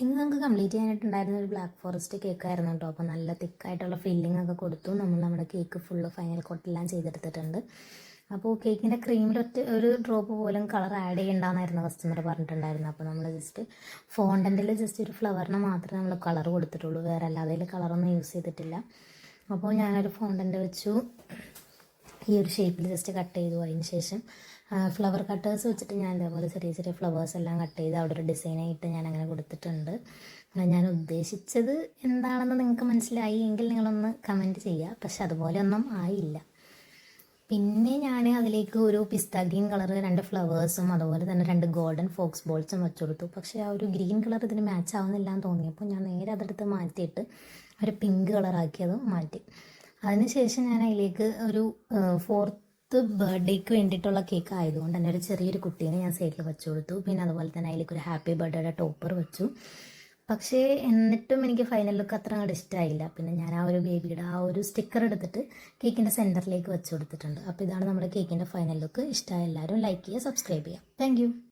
ഇന്ന് നമുക്ക് കംപ്ലീറ്റ് ചെയ്യാനായിട്ടുണ്ടായിരുന്ന ഒരു ബ്ലാക്ക് ഫോറസ്റ്റ് കേക്ക് ആയിരുന്നു കേട്ടോ. അപ്പോൾ നല്ല തിക്കായിട്ടുള്ള ഫില്ലിംഗ് ഒക്കെ കൊടുത്തു. നമ്മൾ നമ്മുടെ കേക്ക് ഫുള്ള് ഫൈനൽ കോട്ടെല്ലാം ചെയ്തെടുത്തിട്ടുണ്ട്. അപ്പോൾ കേക്കിൻ്റെ ക്രീമിലൊറ്റ ഒരു ഡ്രോപ്പ് പോലും കളർ ആഡ് ചെയ്യണ്ടെന്നായിരുന്നു കസ്റ്റമർ പറഞ്ഞിട്ടുണ്ടായിരുന്നു. അപ്പോൾ നമ്മൾ ജസ്റ്റ് ഫോണ്ടൻറ്റിൽ ജസ്റ്റ് ഒരു ഫ്ലവറിന് മാത്രമേ നമ്മൾ കളർ കൊടുത്തിട്ടുള്ളൂ, വേറെ അല്ലാതെ കളറൊന്നും യൂസ് ചെയ്തിട്ടില്ല. അപ്പോൾ ഞാനൊരു ഫോണ്ടൻ്റ് വെച്ചു, ഈ ഒരു ഷേപ്പിൽ ജസ്റ്റ് കട്ട് ചെയ്തു. അതിന് ശേഷം ഫ്ലവർ കട്ടേഴ്സ് വെച്ചിട്ട് ഞാൻ ഇതേപോലെ ചെറിയ ചെറിയ ഫ്ലവേഴ്സ് എല്ലാം കട്ട് ചെയ്ത് അവിടെ ഒരു ഡിസൈനായിട്ട് ഞാൻ അങ്ങനെ കൊടുത്തിട്ടുണ്ട്. ഞാൻ ഉദ്ദേശിച്ചത് എന്താണെന്ന് നിങ്ങൾക്ക് മനസ്സിലായി എങ്കിൽ നിങ്ങളൊന്ന് കമൻറ്റ് ചെയ്യുക. പക്ഷെ അതുപോലെ ഒന്നും ആയില്ല. പിന്നെ ഞാൻ അതിലേക്ക് ഒരു പിസ്ത ഗ്രീൻ കളർ 2 ഫ്ലവേഴ്സും അതുപോലെ തന്നെ 2 ഗോൾഡൻ ഫോക്സ് ബോൾസും വെച്ചു കൊടുത്തു. പക്ഷേ ആ ഒരു ഗ്രീൻ കളർ ഇതിന് മാച്ച് ആവുന്നില്ല എന്ന് തോന്നിയപ്പോൾ ഞാൻ നേരെ അതെടുത്ത് മാറ്റിയിട്ട് ഒരു പിങ്ക് കളറാക്കിയത് മാറ്റി. അതിനുശേഷം ഞാൻ അതിലേക്ക് ഒരു 4th ബർത്ത്ഡേക്ക് വേണ്ടിയിട്ടുള്ള കേക്ക് ആയതുകൊണ്ട് തന്നെ ഒരു ചെറിയൊരു കുട്ടീനെ ഞാൻ സൈഡിൽ വെച്ചു കൊടുത്തു. പിന്നെ അതുപോലെ തന്നെ അതിലേക്ക് ഒരു ഹാപ്പി ബർത്ത്ഡേയുടെ ടോപ്പർ വെച്ചു. പക്ഷേ എന്നിട്ടും എനിക്ക് ഫൈനൽ ലുക്ക് അത്ര അങ്ങോട്ട് ഇഷ്ടമായില്ല. പിന്നെ ഞാൻ ആ ഒരു ബേബിയുടെ ആ ഒരു സ്റ്റിക്കർ എടുത്തിട്ട് കേക്കിൻ്റെ സെൻറ്ററിലേക്ക് വെച്ച് കൊടുത്തിട്ടുണ്ട്. അപ്പോൾ ഇതാണ് നമ്മുടെ കേക്കിൻ്റെ ഫൈനൽ ലുക്ക്. ഇഷ്ടമായ എല്ലാവരും ലൈക്ക് ചെയ്യുക, സബ്സ്ക്രൈബ് ചെയ്യുക. താങ്ക്